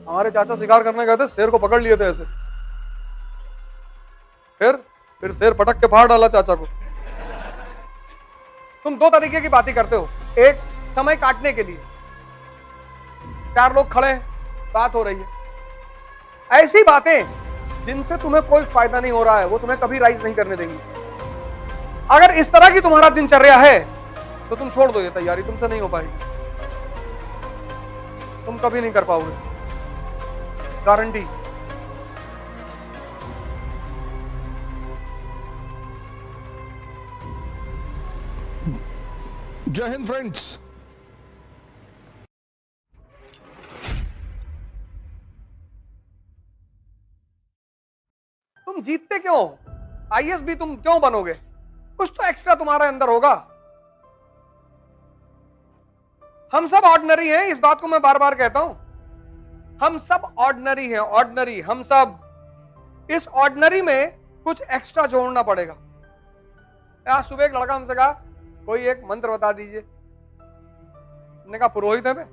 हमारे चाचा शिकार करने गए थे, शेर को पकड़ लिए थे ऐसे, फिर शेर पटक के फाड़ डाला चाचा को। तुम दो तरीके की बातें करते हो, एक समय काटने के लिए, चार लोग खड़े हैं, बात हो रही है, ऐसी बातें जिनसे तुम्हें कोई फायदा नहीं हो रहा है वो तुम्हें कभी राइज नहीं करने देंगी। अगर इस तरह की तुम्हारा दिनचर्या है तो तुम छोड़ दो ये तैयारी, तुमसे नहीं हो पाएगी, तुम कभी नहीं कर पाओगे, गारंटी। जय हिंद फ्रेंड्स। तुम जीतते क्यों? आईएएस भी तुम क्यों बनोगे? कुछ तो एक्स्ट्रा तुम्हारे अंदर होगा। हम सब ऑर्डिनरी हैं, इस बात को मैं बार बार कहता हूं, हम सब ऑर्डिनरी हैं, ऑर्डिनरी हम सब। इस ऑर्डिनरी में कुछ एक्स्ट्रा जोड़ना पड़ेगा। आज सुबह एक लड़का हमसे कहा कोई एक मंत्र बता दीजिए। हमने कहा पुरोहित है मैं,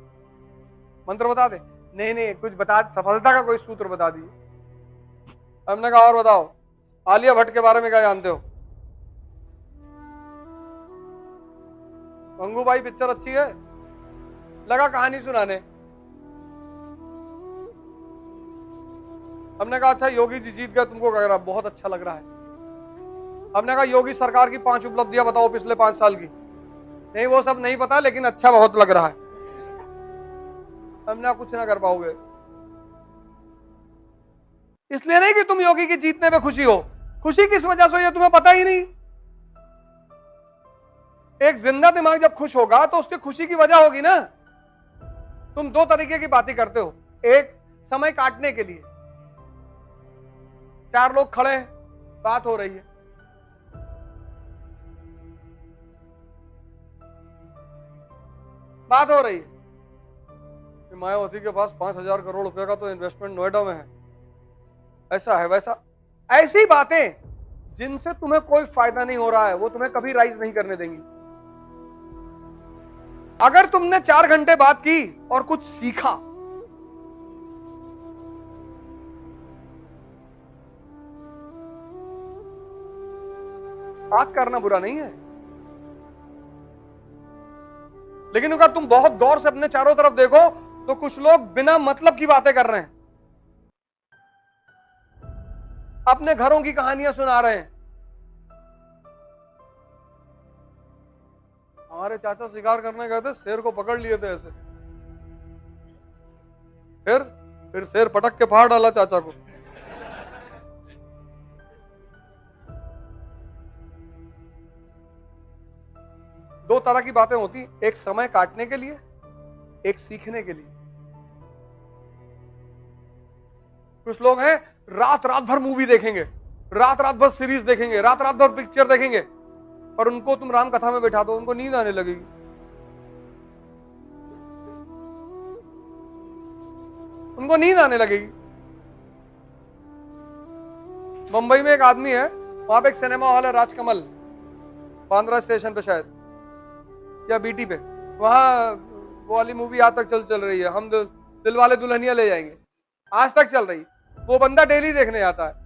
मंत्र बता दे? नहीं नहीं, कुछ बता, सफलता का कोई सूत्र बता दीजिए। हमने कहा और बताओ, आलिया भट्ट के बारे में क्या जानते हो? गंगूबाई पिक्चर अच्छी है, लगा कहानी सुनाने। हमने कहा अच्छा योगी जी जीत गए, तुमको क्या लग रहा है? बहुत अच्छा लग रहा है। हमने कहा योगी सरकार की 5 उपलब्धियां बताओ पिछले 5 साल की। नहीं वो सब नहीं पता, लेकिन अच्छा बहुत लग रहा है। हमने कहा कुछ ना कर पाओगे, इसलिए नहीं कि तुम योगी की जीतने में खुशी हो, खुशी किस वजह से हो ये तुम्हें पता ही नहीं। एक जिंदा दिमाग जब खुश होगा तो उसकी खुशी की वजह होगी ना। तुम दो तरीके की बातें करते हो, एक समय काटने के लिए, चार लोग खड़े हैं, बात हो रही है, बात हो रही है कि मायावती के पास 5,000 करोड़ रुपए का तो इन्वेस्टमेंट नोएडा में है, ऐसा है वैसा। ऐसी बातें जिनसे तुम्हें कोई फायदा नहीं हो रहा है वो तुम्हें कभी राइज नहीं करने देंगी। अगर तुमने 4 घंटे बात की और कुछ सीखा, बात करना बुरा नहीं है, लेकिन अगर तुम बहुत गौर से अपने चारों तरफ देखो तो कुछ लोग बिना मतलब की बातें कर रहे हैं, अपने घरों की कहानियां सुना रहे हैं। हमारे चाचा शिकार करने गए थे, शेर को पकड़ लिए थे ऐसे, फिर शेर पटक के फाड़ डाला चाचा को। दो तरह की बातें होती, एक समय काटने के लिए, एक सीखने के लिए। कुछ लोग हैं रात रात भर मूवी देखेंगे, रात रात भर सीरीज देखेंगे, रात रात भर पिक्चर देखेंगे, पर उनको तुम राम कथा में बैठा दो, उनको नींद आने लगेगी। उनको नींद आने लगेगी। मुंबई में एक आदमी है, वहां पे एक सिनेमा हॉल है राजकमल, बांद्रा स्टेशन पे शायद, या बीटी पे, वहां वो वाली मूवी आज तक चल रही है, हम दिल वाले दुल्हनिया ले जाएंगे, आज तक चल रही। वो बंदा डेली देखने आता है।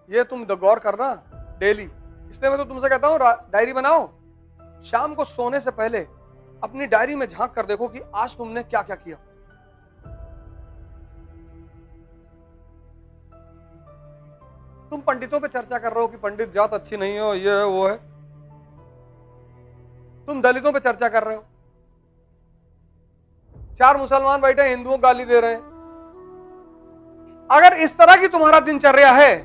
ये तुम गौर करना डेली, इसलिए मैं तो तुमसे कहता हूं डायरी बनाओ, शाम को सोने से पहले अपनी डायरी में झांक कर देखो कि आज तुमने क्या क्या किया। तुम पंडितों पे चर्चा कर रहे हो कि पंडित जात अच्छी नहीं हो, ये है वो है, तुम दलितों पे चर्चा कर रहे हो, 4 मुसलमान बैठे हिंदुओं को गाली दे रहे हैं। अगर इस तरह की तुम्हारा दिनचर्या है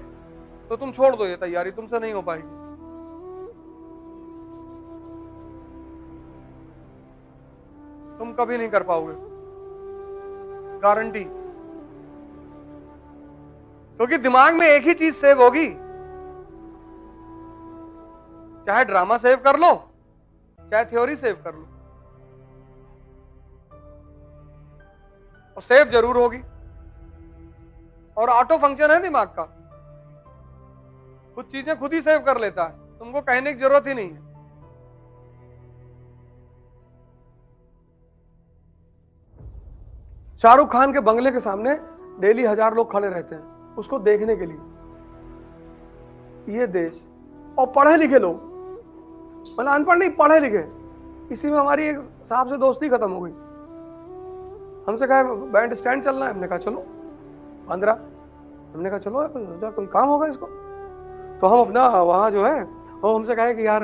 तो तुम छोड़ दो ये तैयारी, तुमसे नहीं हो पाएगी, तुम कभी नहीं कर पाओगे, गारंटी। क्योंकि दिमाग में एक ही चीज सेव होगी, चाहे ड्रामा सेव कर लो, चाहे थ्योरी सेव कर लो, और सेव जरूर होगी। और ऑटो फंक्शन है दिमाग का, कुछ चीजें खुद ही सेव कर लेता है, तुमको कहने की जरूरत ही नहीं है। शाहरुख खान के बंगले के सामने डेली 1000 लोग खड़े रहते हैं उसको देखने के लिए। ये देश, और पढ़े लिखे लोग, मतलब अनपढ़ नहीं, पढ़े लिखे। इसी में हमारी एक साहब से दोस्ती खत्म हो गई। हमसे कहा बैंड स्टैंड चलना है, हमने कहा चलो 15, हमने कहा चलो कोई काम होगा इसको। तो हम अपना वहाँ जो है वो हमसे कहे कि यार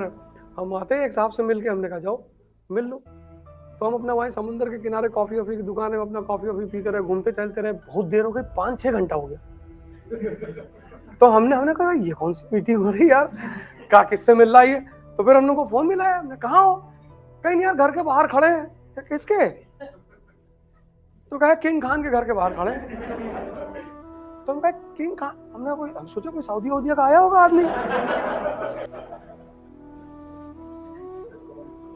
हम आते हैं एक साहब से मिल के, हमने कहा जाओ मिल लो। तो हम अपना वहीं समुद्र के किनारे कॉफी वॉफी की दुकान है, अपना कॉफी वॉफी पीते रहे, घूमते चलते रहे। बहुत देर हो गई, 5-6 घंटा हो गया। तो हमने कहा ये कौन सी मीटिंग हो रही यार, क्या किससे मिल रहा है ये। तो फिर हम लोग को फोन मिला है, हमने कहा हो, कहीं नहीं यार घर के बाहर खड़े हैं। किसके? तो कहा किंग खान के घर के बाहर खड़े हैं। तो हम कहा किंग खान, हम सोचे कोई सऊदी वऊदी का आया होगा आदमी।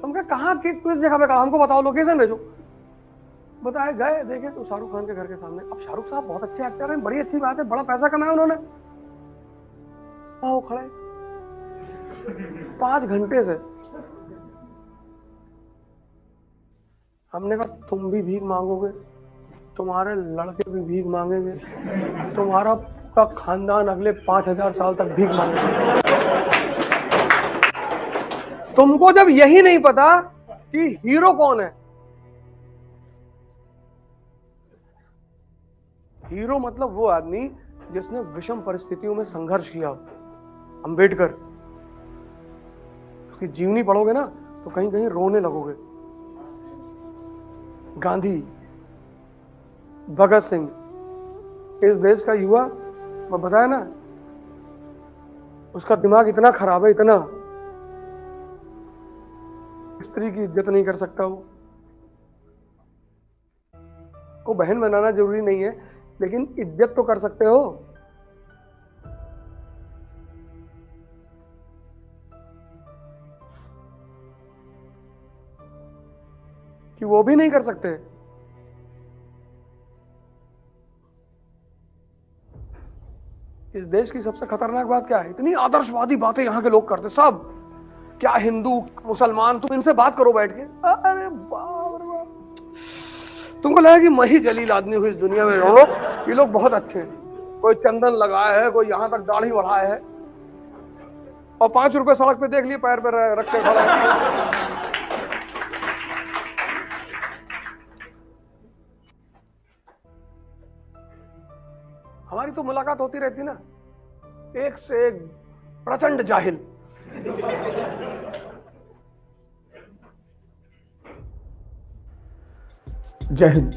हम कहा कहाँ किस जगह पे, कहा हमको बताओ, लोकेशन भेजो। बताए, गए, देखे तो शाहरुख खान के घर के सामने। अब शाहरुख साहब बहुत अच्छे एक्टर हैं, बड़ी अच्छी बात है, बड़ा पैसा कमाया उन्होंने। वो खड़े 5 घंटे से। हमने कहा तुम भी भीख मांगोगे, तुम्हारे लड़के भी भीख मांगेंगे, तुम्हारा का खानदान अगले 5000 साल तक भीख मांगेगा। तुमको जब यही नहीं पता कि हीरो कौन है। हीरो मतलब वो आदमी जिसने विषम परिस्थितियों में संघर्ष किया। अंबेडकर उसकी जीवनी पढ़ोगे ना तो कहीं कहीं रोने लगोगे। गांधी, भगत सिंह, इस देश का युवा, मैं बताया ना, उसका दिमाग इतना खराब है, इतना, स्त्री की इज्जत नहीं कर सकता वो बहन बनाना जरूरी नहीं है, लेकिन इज्जत तो कर सकते हो। कि वो भी नहीं कर सकते। इस देश की सबसे खतरनाक बात क्या है, इतनी आदर्शवादी बातें यहां के लोग करते, सब क्या हिंदू मुसलमान, तुम इनसे बात करो बैठ के, अरे बाप रे बाप, तुमको लगा कि मैं ही जलील आदमी हूं इस दुनिया में। ये लोग बहुत अच्छे हैं, कोई चंदन लगाया है, कोई यहां तक दाढ़ी बढ़ाया है, और 5 रुपए सड़क पे देख लिए पैर पे रख के खड़ा है। हमारी तो मुलाकात होती रहती ना, एक से एक प्रचंड जाहिल। जय हिंद।